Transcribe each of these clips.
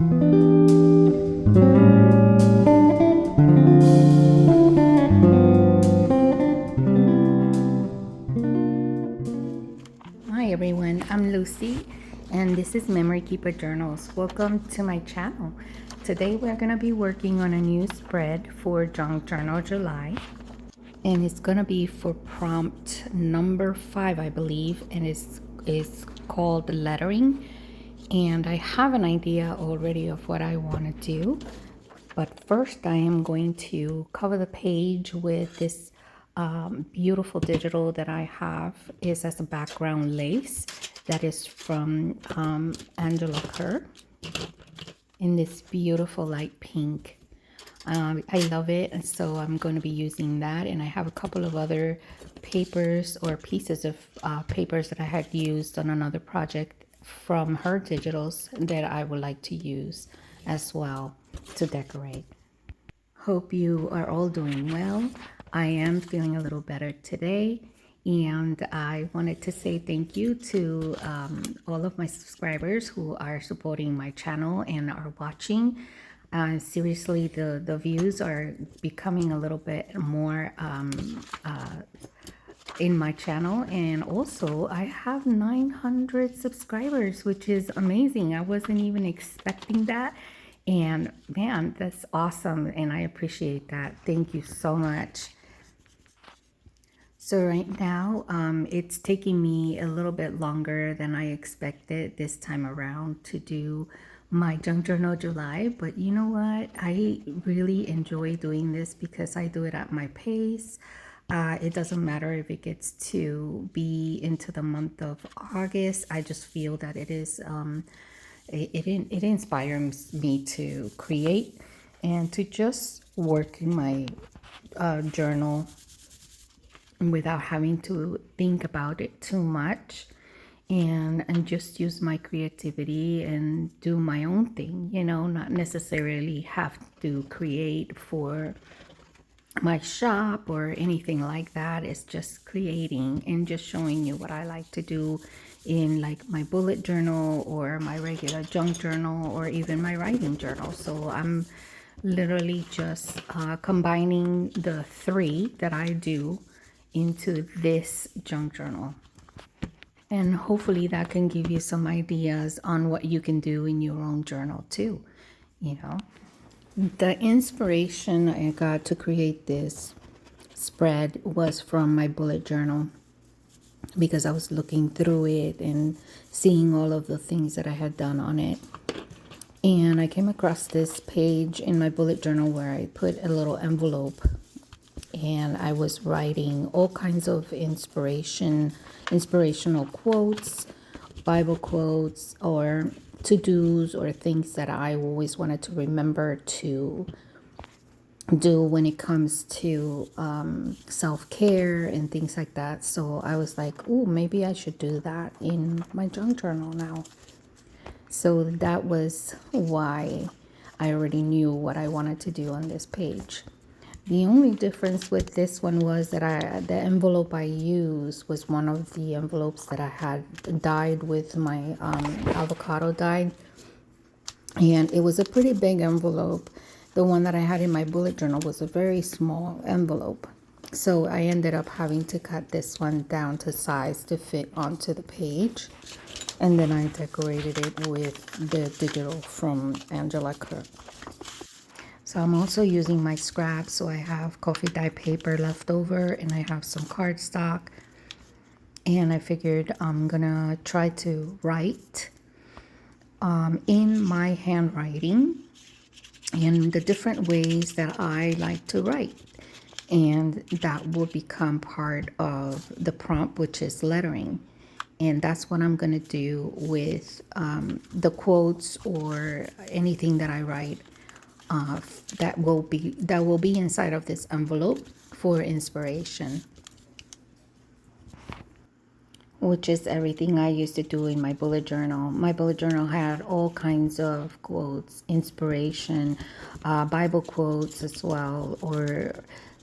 Hi everyone, I'm Lucy and this is Memory Keeper Journals. Welcome to my channel. Today we're going to be working on a new spread for Junk Journal July, and it's going to be for prompt number 5, I believe, and it's called lettering. And I have an idea already of what I want to do, but first I am going to cover the page with this beautiful digital that I have is as a background lace that is from Angela Kerr in this beautiful light pink. I love it, and so I'm going to be using that. And I have a couple of other papers or pieces of papers that I had used on another project from her digitals that I would like to use as well to decorate. Hope you are all doing well. I am feeling a little better today, and I wanted to say thank you to all of my subscribers who are supporting my channel and are watching. Seriously, the views are becoming a little bit more in my channel, and also I have 900 subscribers, which is amazing. I wasn't even expecting that, and man, that's awesome, and I appreciate that. Thank you so much. So right now, it's taking me a little bit longer than I expected this time around to do my Junk Journal July, but you know what? I really enjoy doing this because I do it at my pace. It doesn't matter if it gets to be into the month of August. I just feel that it is, it inspires me to create and to just work in my journal without having to think about it too much, and just use my creativity and do my own thing, not necessarily have to create for my shop or anything like that. It's just creating and just showing you what I like to do in like my bullet journal or my regular junk journal or even my writing journal. So I'm literally just combining the 3 that I do into this junk journal, and hopefully that can give you some ideas on what you can do in your own journal too. The inspiration I got to create this spread was from my bullet journal, because I was looking through it and seeing all of the things that I had done on it. And I came across this page in my bullet journal where I put a little envelope, and I was writing all kinds of inspirational quotes, Bible quotes, or to-dos, or things that I always wanted to remember to do when it comes to self-care and things like that. So I was like, oh, maybe I should do that in my junk journal now. So that was why I already knew what I wanted to do on this page. The only difference with this one was that the envelope I used was one of the envelopes that I had dyed with my avocado dye. And it was a pretty big envelope. The one that I had in my bullet journal was a very small envelope. So I ended up having to cut this one down to size to fit onto the page. And then I decorated it with the digital from Angela Kerr. So I'm also using my scraps. So I have coffee dye paper left over, and I have some cardstock. And I figured I'm gonna try to write in my handwriting and the different ways that I like to write. And that will become part of the prompt, which is lettering. And that's what I'm gonna do with the quotes or anything that I write. That will be inside of this envelope for inspiration, which is everything I used to do in my bullet journal. My bullet journal had all kinds of quotes, inspiration, Bible quotes as well, or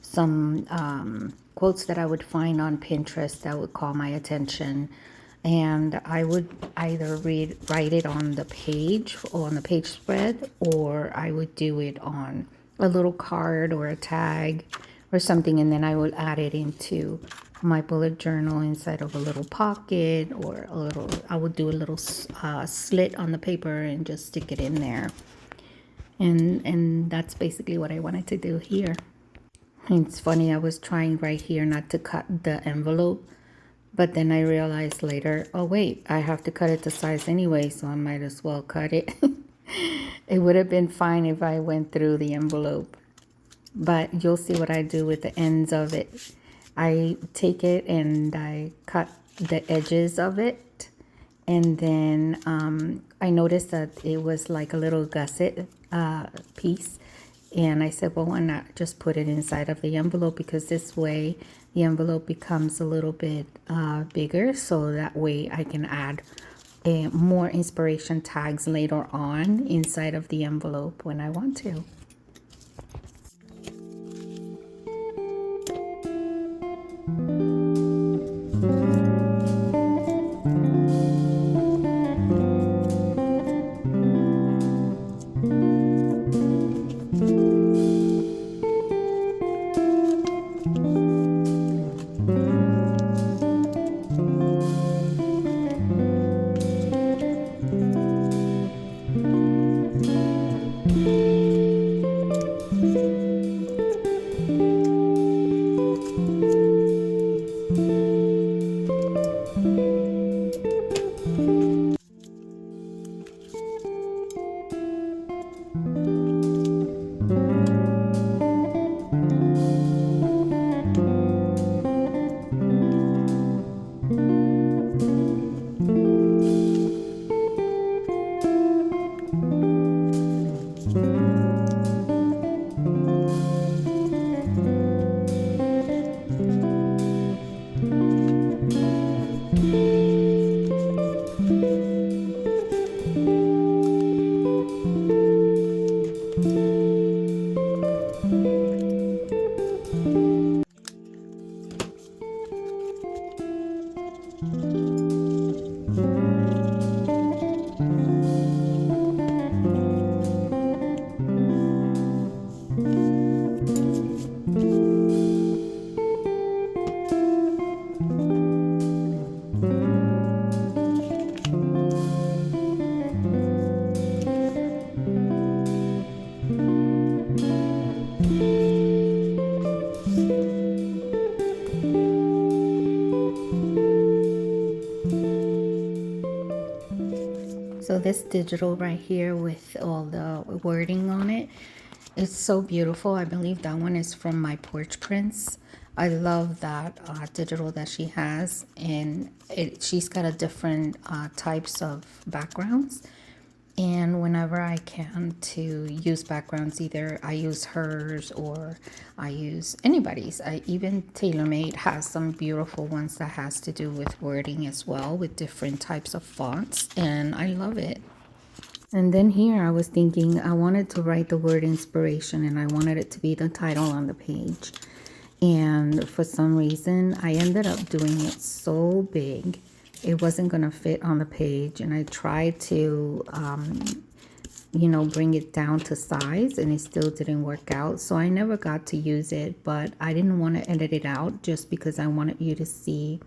some quotes that I would find on Pinterest that would call my attention. and I would either write it on the page or on the page spread, or I would do it on a little card or a tag or something, and then I would add it into my bullet journal inside of a little pocket, or a little, I would do a little slit on the paper and just stick it in there. And that's basically what I wanted to do here. It's funny, I was trying right here not to cut the envelope, but then I realized later, oh wait, I have to cut it to size anyway, so I might as well cut it. It would have been fine if I went through the envelope, but you'll see what I do with the ends of it. I take it and I cut the edges of it, and then I noticed that it was like a little gusset piece, and I said, well, why not just put it inside of the envelope, because this way the envelope becomes a little bit bigger, so that way I can add more inspiration tags later on inside of the envelope when I want to. So this digital right here with all the wording on it, it's so beautiful. I believe that one is from My Porch Prints. I love that digital that she has, and she's got a different types of backgrounds. And whenever I can to use backgrounds, either I use hers or I use anybody's. Even TaylorMade has some beautiful ones that has to do with wording as well, with different types of fonts, and I love it. And then here I was thinking I wanted to write the word inspiration, and I wanted it to be the title on the page. And for some reason, I ended up doing it so big it wasn't going to fit on the page, and I tried to bring it down to size, and it still didn't work out, so I never got to use it. But I didn't want to edit it out, just because I wanted you to see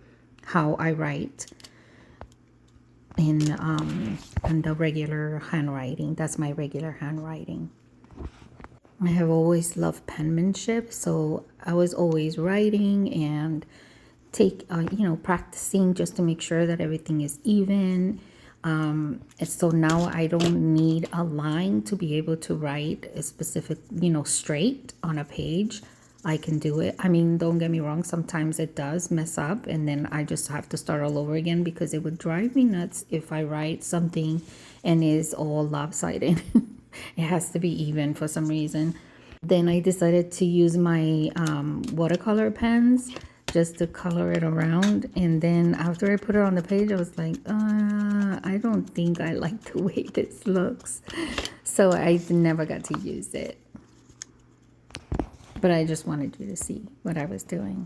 how I write in the regular handwriting. That's my regular handwriting. I have always loved penmanship, so I was always writing and practicing just to make sure that everything is even. And so now I don't need a line to be able to write a specific, straight on a page. I can do it. I mean, don't get me wrong, sometimes it does mess up, and then I just have to start all over again, because it would drive me nuts if I write something and is all lopsided. It has to be even for some reason. Then I decided to use my watercolor pens just to color it around, and then after I put it on the page, I was like, I don't think I like the way this looks, so I never got to use it. But I just wanted you to see what I was doing.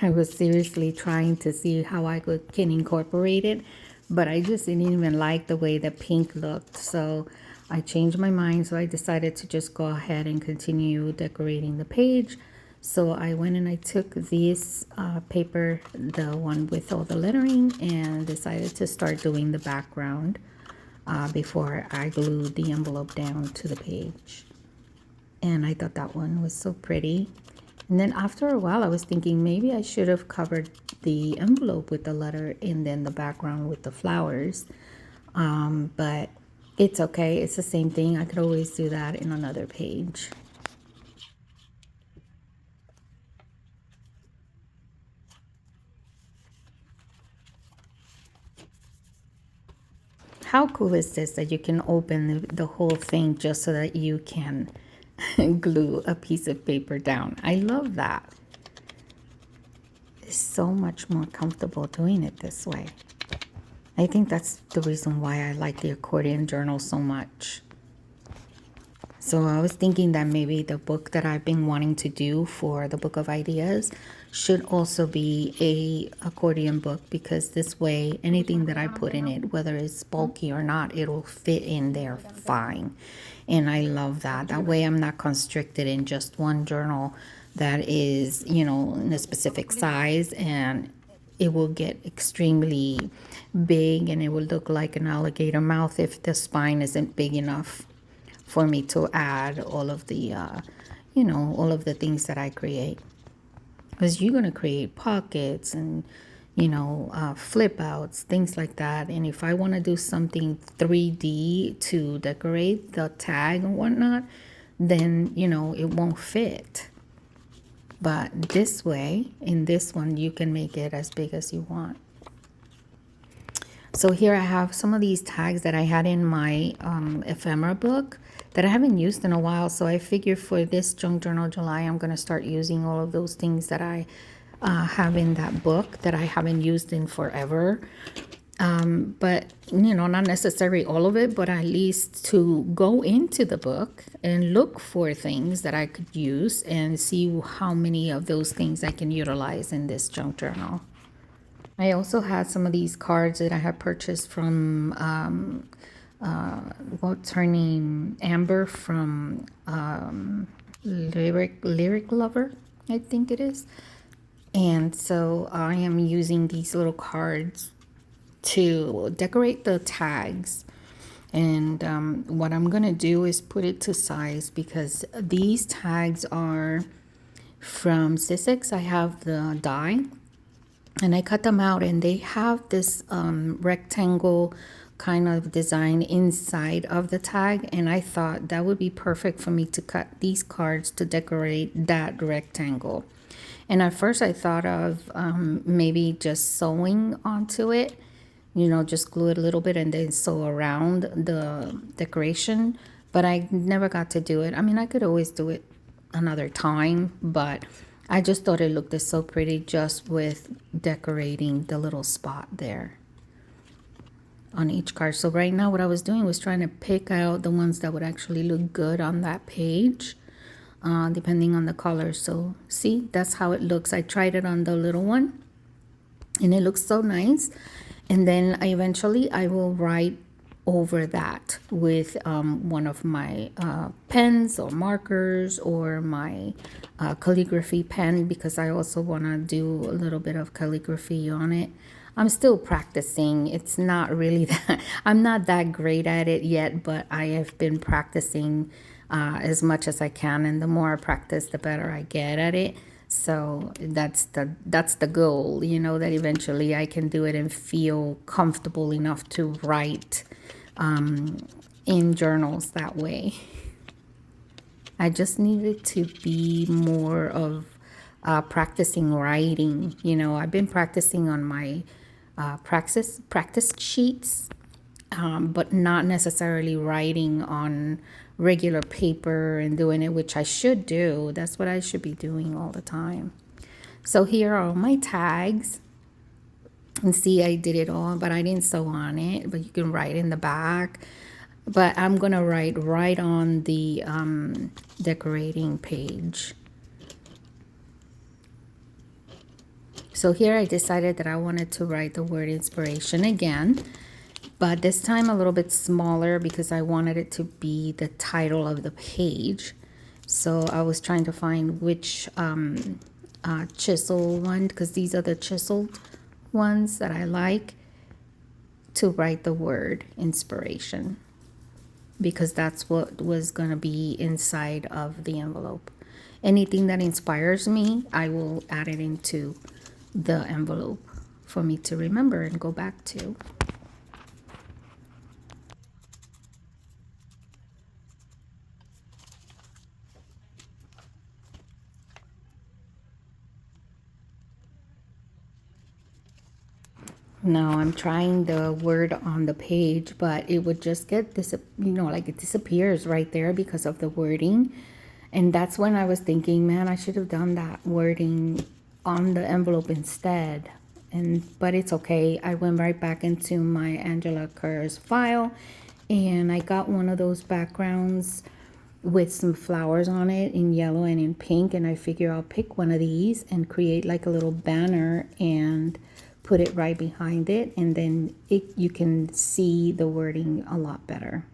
I was seriously trying to see how can incorporate it, but I just didn't even like the way the pink looked. So I changed my mind. So I decided to just go ahead and continue decorating the page. So I went and I took this paper, the one with all the lettering, and decided to start doing the background before I glued the envelope down to the page. And I thought that one was so pretty. And then after a while, I was thinking maybe I should have covered the envelope with the letter and then the background with the flowers. But it's okay. It's the same thing. I could always do that in another page. How cool is this that you can open the whole thing just so that you can glue a piece of paper down? I love that. It's so much more comfortable doing it this way. I think that's the reason why I like the accordion journal so much. So I was thinking that maybe the book that I've been wanting to do for the Book of Ideas should also be a accordion book, because this way anything that I put in it, whether it's bulky or not, it'll fit in there fine. And I love that. That way I'm not constricted in just one journal that is, you know, in a specific size, and it will get extremely big and it will look like an alligator mouth if the spine isn't big enough for me to add all of the, you know, all of the things that I create. Because you're going to create pockets and, you know, flip outs, things like that. And if I want to do something 3D to decorate the tag and whatnot, then, you know, it won't fit. But this way, in this one, you can make it as big as you want. So here I have some of these tags that I had in my ephemera book that I haven't used in a while. So I figured for this Junk Journal July, I'm going to start using all of those things that I have in that book that I haven't used in forever. But, you know, not necessarily all of it, but at least to go into the book and look for things that I could use and see how many of those things I can utilize in this junk journal. I also had some of these cards that I had purchased from, what's her name? Amber from Lyric Lover, I think it is. And so I am using these little cards to decorate the tags. And what I'm going to do is put it to size, because these tags are from Sizzix. I have the die. And I cut them out, and they have this rectangle kind of design inside of the tag. And I thought that would be perfect for me to cut these cards to decorate that rectangle. And at first I thought of maybe just sewing onto it, you know, just glue it a little bit and then sew around the decoration. But I never got to do it. I mean, I could always do it another time, but I just thought it looked so pretty just with decorating the little spot there on each card. So right now what I was doing was trying to pick out the ones that would actually look good on that page, depending on the color. So see, that's how it looks. I tried it on the little one and it looks so nice. And then eventually I will write over that with one of my pens or markers, or my calligraphy pen, because I also want to do a little bit of calligraphy on it. I'm still practicing. It's not really that, I'm not that great at it yet, but I have been practicing as much as I can, and the more I practice, the better I get at it. So that's the goal, you know, that eventually I can do it and feel comfortable enough to write in journals that way. I just needed to be more of practicing writing. You know, I've been practicing on my practice sheets, but not necessarily writing on regular paper and doing it, which I should do. That's what I should be doing all the time. So here are all my tags. And see, I did it all, but I didn't sew on it, but you can write in the back. But I'm going to write right on the decorating page. So here I decided that I wanted to write the word inspiration again, but this time a little bit smaller because I wanted it to be the title of the page. So I was trying to find which chisel one, because these are the chiseled ones that I like, to write the word inspiration, because that's what was going to be inside of the envelope. Anything that inspires me, I will add it into the envelope for me to remember and go back to. Now I'm trying the word on the page, but it would just get like it disappears right there because of the wording. And that's when I was thinking, man, I should have done that wording on the envelope instead. But it's okay. I went right back into my Angela Kerr's file, and I got one of those backgrounds with some flowers on it in yellow and in pink, and I figure I'll pick one of these and create like a little banner and put it right behind it, and then you can see the wording a lot better.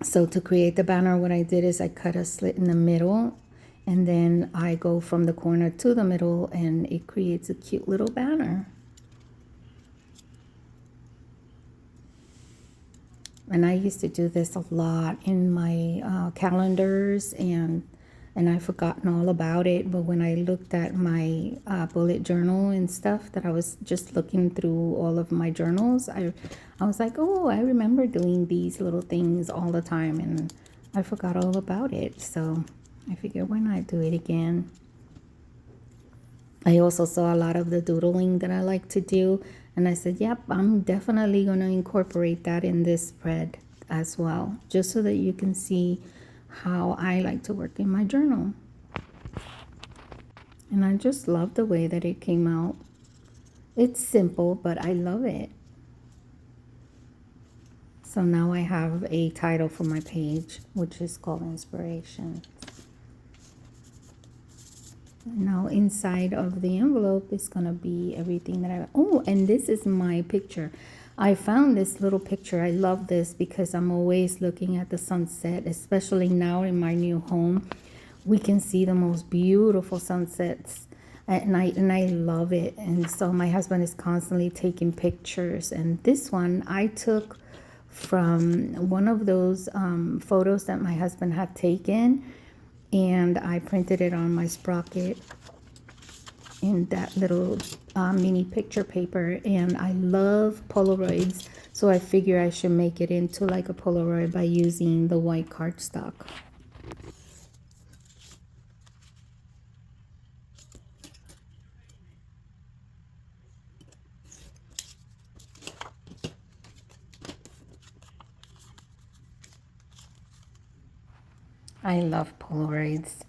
So to create the banner, what I did is I cut a slit in the middle, and then I go from the corner to the middle, and it creates a cute little banner. And I used to do this a lot in my calendars, and I've forgotten all about it. But when I looked at my bullet journal and stuff, that I was just looking through all of my journals, I was like, oh, I remember doing these little things all the time, and I forgot all about it. So I figured, why not do it again? I also saw a lot of the doodling that I like to do, and I said, yep, I'm definitely going to incorporate that in this spread as well, just so that you can see how I like to work in my journal. And I just love the way that it came out. It's simple, but I love it. So now I have a title for my page, which is called Inspiration. Now inside of the envelope is going to be everything that and this is my picture. I found this little picture. I love this because I'm always looking at the sunset, especially now in my new home. We can see the most beautiful sunsets at night, and I love it. And so my husband is constantly taking pictures, and this one I took from one of those photos that my husband had taken, and I printed it on my sprocket in that little mini picture paper. And I love Polaroids, so I figure I should make it into like a Polaroid by using the white cardstock. I love Polaroids,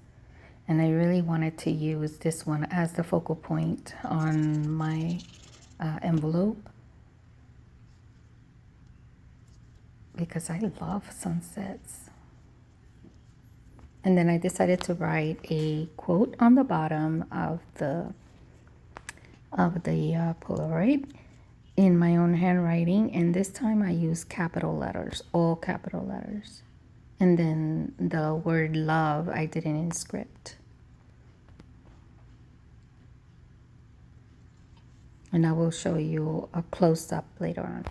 and I really wanted to use this one as the focal point on my envelope, because I love sunsets. And then I decided to write a quote on the bottom of the Polaroid in my own handwriting, and this time I use capital letters, all capital letters. And then the word love, I did it in script. And I will show you a close-up later on.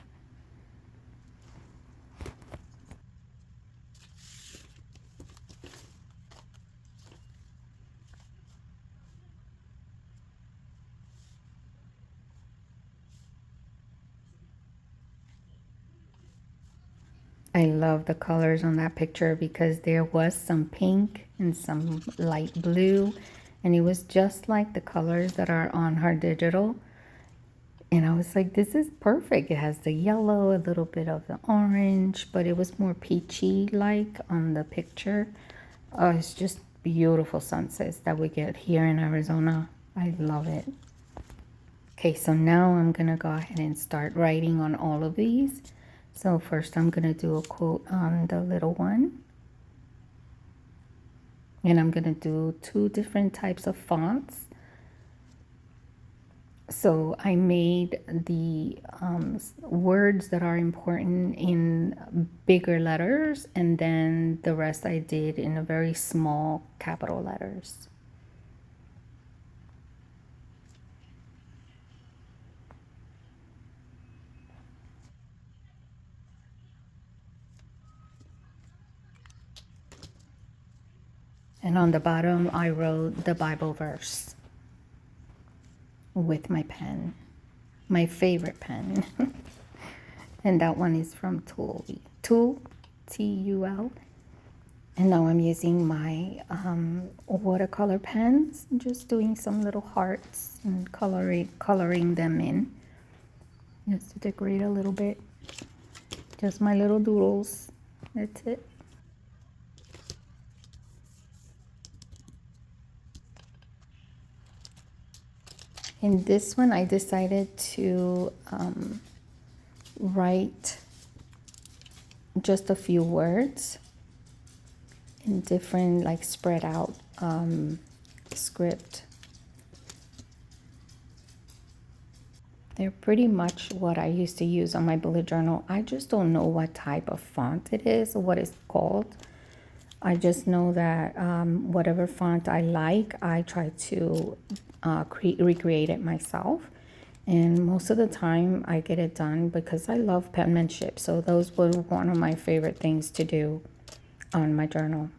I love the colors on that picture because there was some pink and some light blue, and it was just like the colors that are on her digital. And I was like, this is perfect. It has the yellow, a little bit of the orange, but it was more peachy like on the picture. Oh, it's just beautiful sunsets that we get here in Arizona. I love it. Okay, so now I'm gonna go ahead and start writing on all of these. So first I'm gonna do a quote on the little one. And I'm gonna do 2 different types of fonts. So I made the words that are important in bigger letters, and then the rest I did in a very small capital letters. And on the bottom, I wrote the Bible verse with my pen, my favorite pen. And that one is from Tool, T-U-L. And now I'm using my watercolor pens, just doing some little hearts and coloring them in, just to decorate a little bit. Just my little doodles. That's it. In this one, I decided to write just a few words in different, like, spread out script. They're pretty much what I used to use on my bullet journal. I just don't know what type of font it is or what it's called. I just know that whatever font I like, I try to recreate it myself. And most of the time I get it done because I love penmanship. So those were one of my favorite things to do on my journal.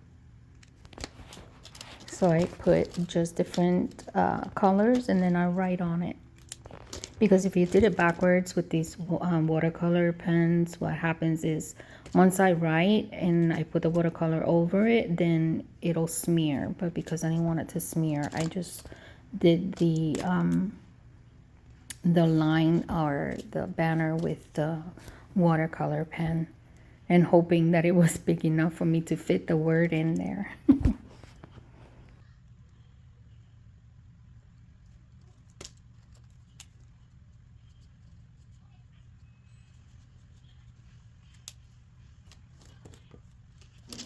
So I put just different colors and then I write on it. Because if you did it backwards with these watercolor pens, what happens is once I write and I put the watercolor over it, then it'll smear. But because I didn't want it to smear, I just did the line or the banner with the watercolor pen and hoping that it was big enough for me to fit the word in there.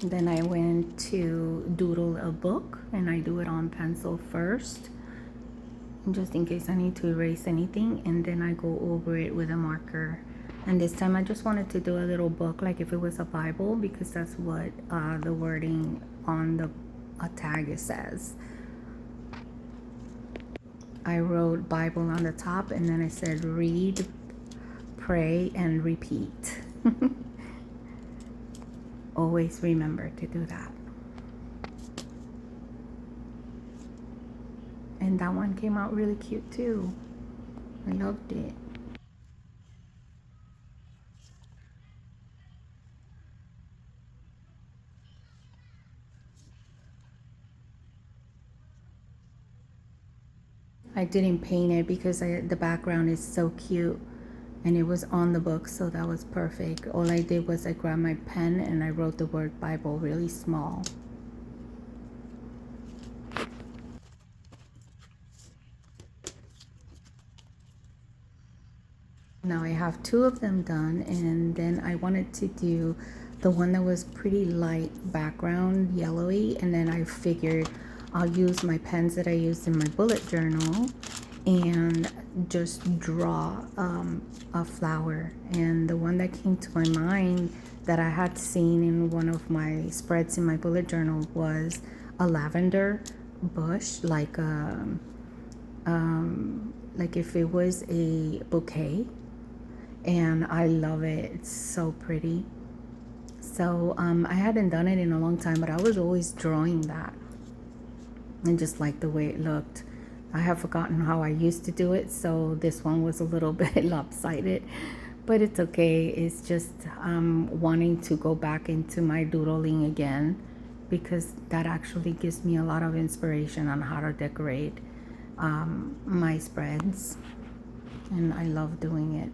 Then I went to doodle a book, and I do it on pencil first, just in case I need to erase anything, and then I go over it with a marker. And this time I just wanted to do a little book, like if it was a Bible, because that's what the wording on the tag says. I wrote Bible on the top, and then I said read, pray, and repeat. Always remember to do that. And that one came out really cute too. I loved it. I didn't paint it because the background is so cute and it was on the book, so that was perfect. All I did was I grabbed my pen and I wrote the word Bible really small. Now I have two of them done, and then I wanted to do the one that was pretty light background, yellowy, and then I figured I'll use my pens that I used in my bullet journal and just draw a flower. And the one that came to my mind that I had seen in one of my spreads in my bullet journal was a lavender bush, like if it was a bouquet. And I love it. It's so pretty. So I hadn't done it in a long time, but I was always drawing that and just like the way it looked. I have forgotten how I used to do it, so this one was a little bit lopsided, but it's okay. It's just wanting to go back into my doodling again, because that actually gives me a lot of inspiration on how to decorate my spreads, and I love doing it.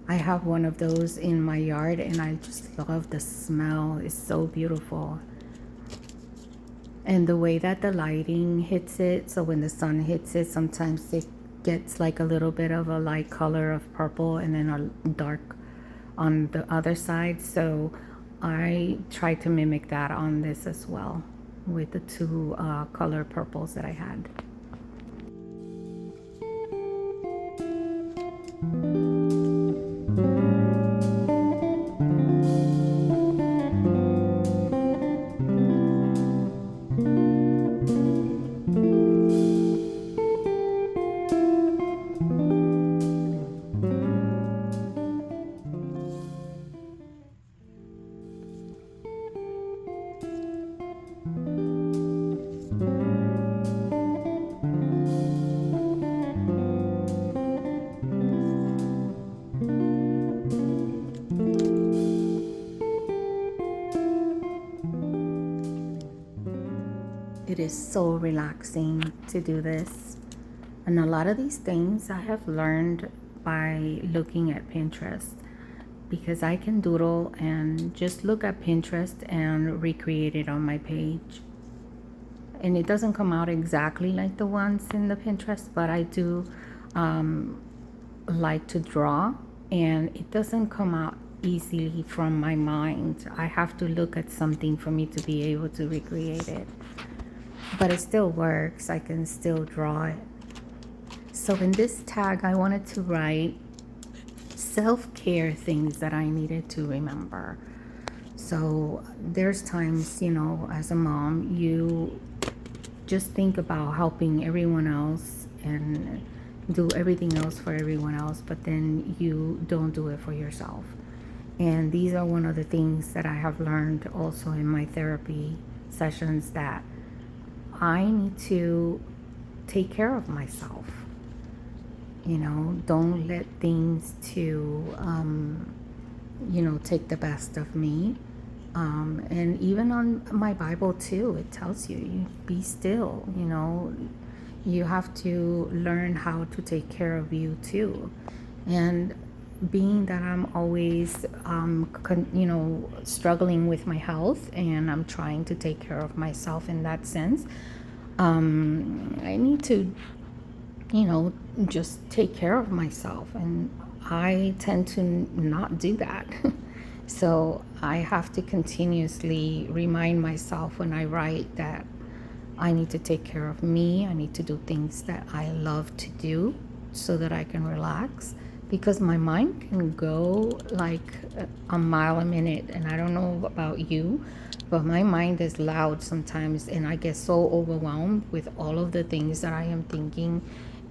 I have one of those in my yard and I just love the smell. It's so beautiful. And the way that the lighting hits it, so when the sun hits it, sometimes it gets like a little bit of a light color of purple and then a dark on the other side. So I tried to mimic that on this as well with the two color purples that I had. It is so relaxing to do this. And a lot of these things I have learned by looking at Pinterest, because I can doodle and just look at Pinterest and recreate it on my page. And it doesn't come out exactly like the ones in the Pinterest, but I do like to draw, and it doesn't come out easily from my mind. I have to look at something for me to be able to recreate it. But it still works. I can still draw it. So in this tag, I wanted to write self-care things that I needed to remember. So there's times, as a mom, you just think about helping everyone else and do everything else for everyone else, but then you don't do it for yourself. And these are one of the things that I have learned also in my therapy sessions, that I need to take care of myself. Don't let things to, take the best of me. And even on my Bible too, it tells you be still. You have to learn how to take care of you too. And being that I'm always, struggling with my health, and I'm trying to take care of myself in that sense, I need to, just take care of myself. And I tend to not do that. So I have to continuously remind myself when I write that I need to take care of me. I need to do things that I love to do so that I can relax, because my mind can go like a mile a minute. And I don't know about you, but my mind is loud sometimes, and I get so overwhelmed with all of the things that I am thinking,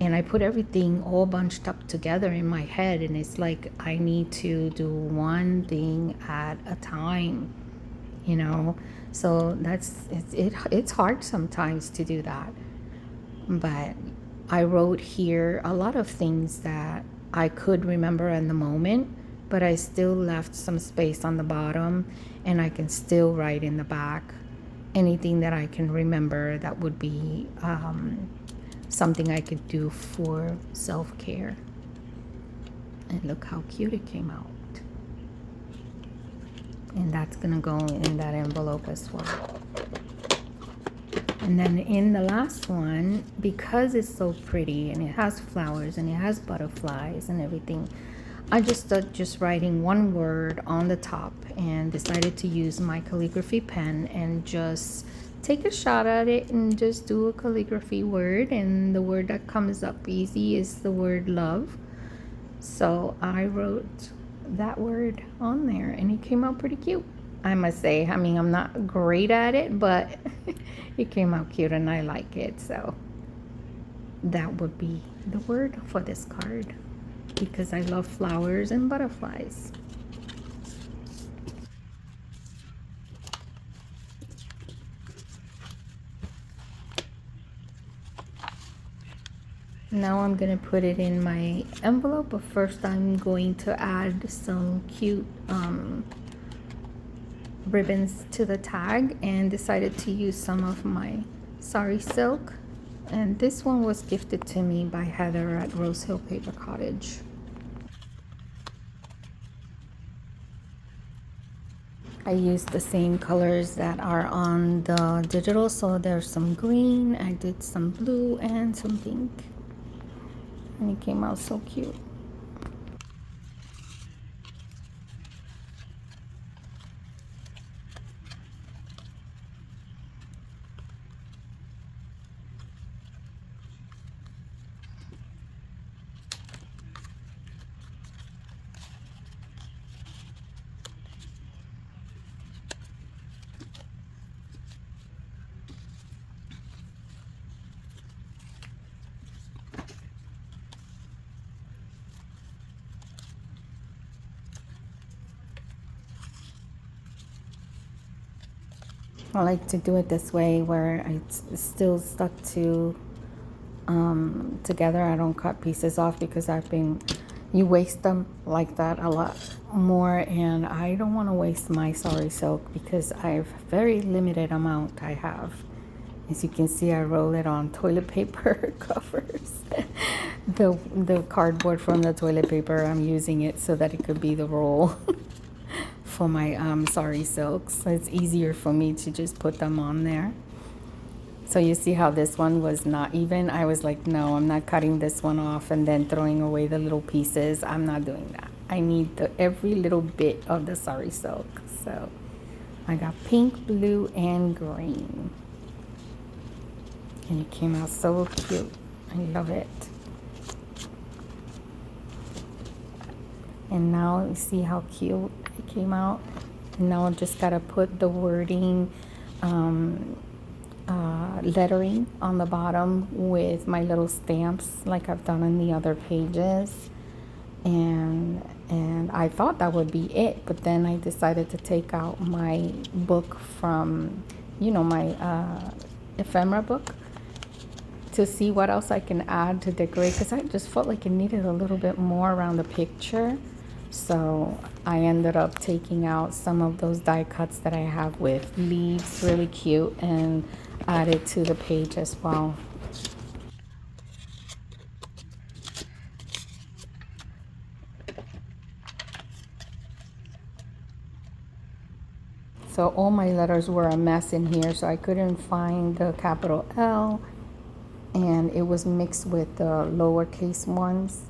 and I put everything all bunched up together in my head, and it's like I need to do one thing at a time, so it's hard sometimes to do that. But I wrote here a lot of things that I could remember in the moment, but I still left some space on the bottom, and I can still write in the back anything that I can remember that would be something I could do for self-care. And look how cute it came out. And that's gonna go in that envelope as well. And then in the last one, because it's so pretty and it has flowers and it has butterflies and everything, I just started just writing one word on the top, and decided to use my calligraphy pen and just take a shot at it and just do a calligraphy word. And the word that comes up easy is the word love. So I wrote that word on there, and it came out pretty cute, I must say. I mean, I'm not great at it, but it came out cute and I like it. So that would be the word for this card, because I love flowers and butterflies. Now I'm gonna put it in my envelope, but first I'm going to add some cute ribbons to the tag, and decided to use some of my sari silk. And this one was gifted to me by Heather at Rose Hill Paper Cottage. I used the same colors that are on the digital, so there's some green, I did some blue and some pink, and it came out so cute. I like to do it this way, where it's still stuck to together. I don't cut pieces off, because you waste them like that a lot more, and I don't want to waste my sari silk, because I have very limited amount I have As you can see, I roll it on toilet paper covers. The cardboard from the toilet paper, I'm using it so that it could be the roll for my sari silks. So it's easier for me to just put them on there. So you see how this one was not even? I was like, no, I'm not cutting this one off and then throwing away the little pieces. I'm not doing that. I need every little bit of the sari silk. So I got pink, blue, and green. And it came out so cute. I love it. And now you see how cute it came out. And now I just gotta put the wording, lettering on the bottom with my little stamps like I've done on the other pages. And I thought that would be it, but then I decided to take out my book from, my ephemera book, to see what else I can add to decorate, because I just felt like it needed a little bit more around the picture. So I ended up taking out some of those die cuts that I have with leaves, really cute, and added to the page as well. So all my letters were a mess in here, so I couldn't find the capital L, and it was mixed with the lowercase ones.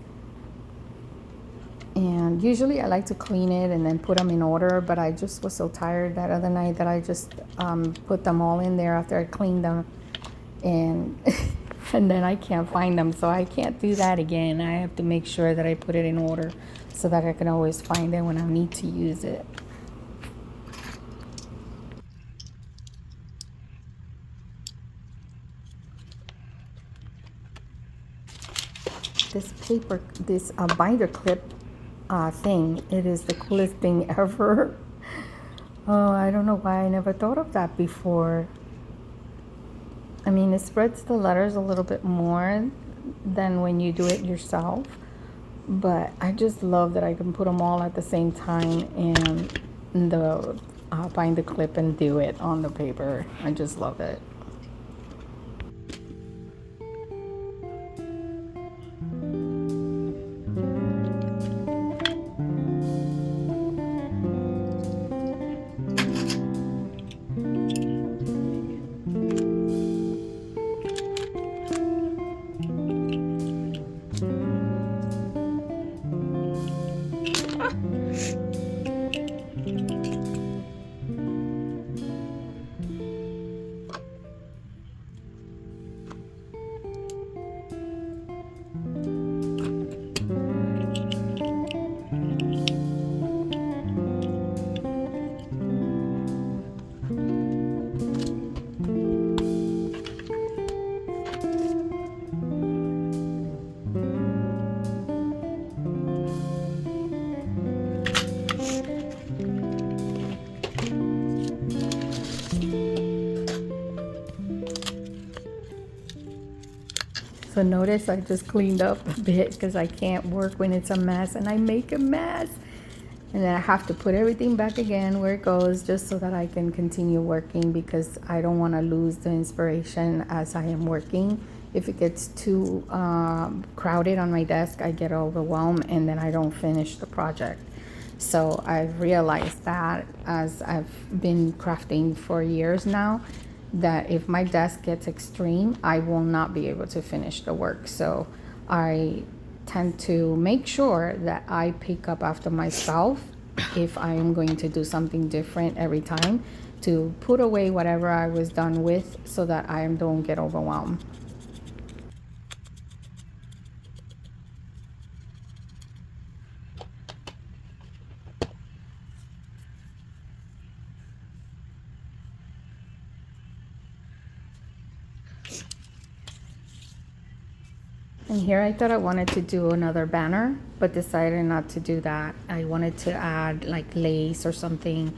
And usually I like to clean it and then put them in order, but I just was so tired that other night that I just put them all in there after I cleaned them, and and then I can't find them, so I can't do that again. I have to make sure that I put it in order so that I can always find it when I need to use it. This paper, this binder clip thing, it is the coolest thing ever. Oh, I don't know why I never thought of that before. I mean, it spreads the letters a little bit more than when you do it yourself, but I just love that I can put them all at the same time and the binder clip and do it on the paper. I just love it. So notice I just cleaned up a bit because I can't work when it's a mess, and I make a mess. And then I have to put everything back again where it goes, just so that I can continue working, because I don't want to lose the inspiration as I am working. If it gets too crowded on my desk, I get overwhelmed and then I don't finish the project. So I've realized that as I've been crafting for years now, that if my desk gets extreme, I will not be able to finish the work. So I tend to make sure that I pick up after myself if I am going to do something different every time, to put away whatever I was done with so that I don't get overwhelmed. And here I thought I wanted to do another banner, but decided not to do that. I wanted to add like lace or something.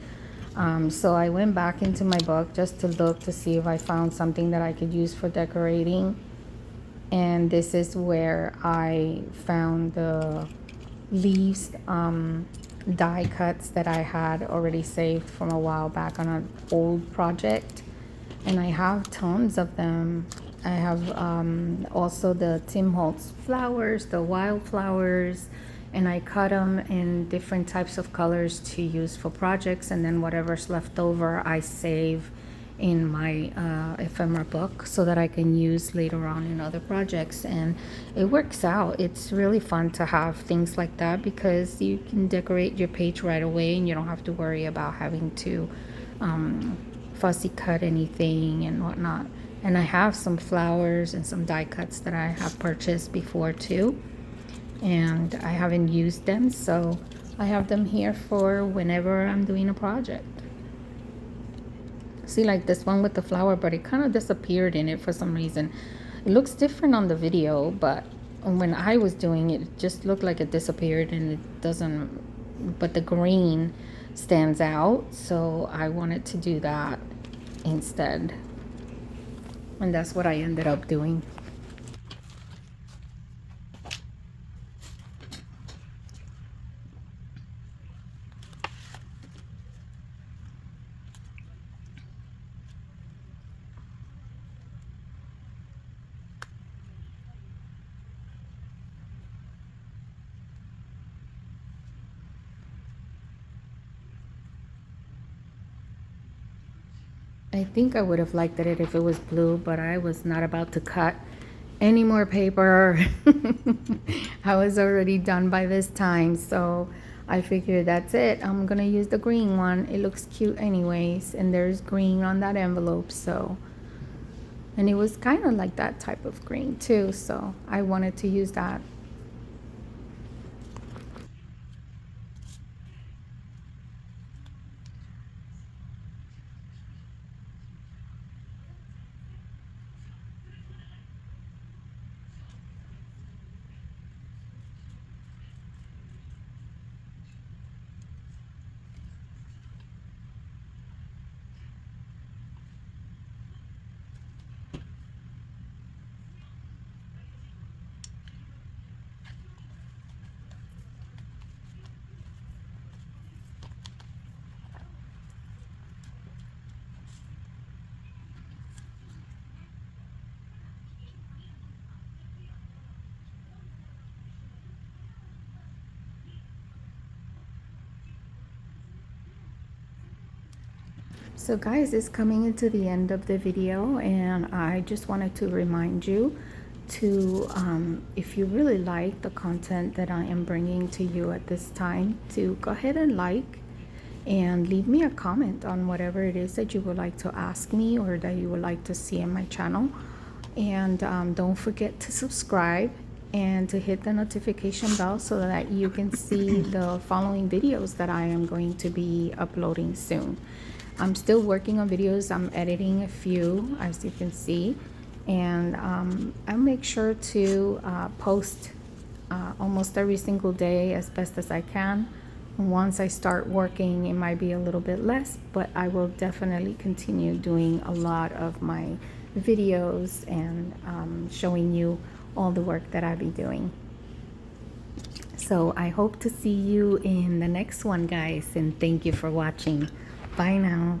So I went back into my book just to look to see if I found something that I could use for decorating. And this is where I found the leaves die cuts that I had already saved from a while back on an old project. and I have tons of them. I have also the Tim Holtz flowers, the wildflowers, and I cut them in different types of colors to use for projects, and then whatever's left over I save in my ephemera book so that I can use later on in other projects. And it works out. It's really fun to have things like that because you can decorate your page right away and you don't have to worry about having to fussy cut anything and whatnot. And I have some flowers and some die cuts that I have purchased before too, and I haven't used them, so I have them here for whenever I'm doing a project. See, like this one with the flower, but it kind of disappeared in it for some reason. It looks different on the video, but when I was doing it, it just looked like it disappeared, and it doesn't, but the green stands out, so I wanted to do that instead, and that's what I ended up doing. I think I would have liked it if it was blue, but I was not about to cut any more paper. I was already done by this time, so I figured that's it. I'm gonna use the green one. It looks cute anyways, and there's green on that envelope, so. And it was kind of like that type of green too, so I wanted to use that. So guys, it's coming into the end of the video, and I just wanted to remind you to, if you really like the content that I am bringing to you at this time, to go ahead and like and leave me a comment on whatever it is that you would like to ask me or that you would like to see in my channel. And don't forget to subscribe and to hit the notification bell so that you can see the following videos that I am going to be uploading soon. I'm still working on videos. I'm editing a few, as you can see, and I'll make sure to post almost every single day as best as I can. Once I start working, it might be a little bit less, but I will definitely continue doing a lot of my videos and showing you all the work that I'll be doing. So I hope to see you in the next one, guys, and thank you for watching. Bye now.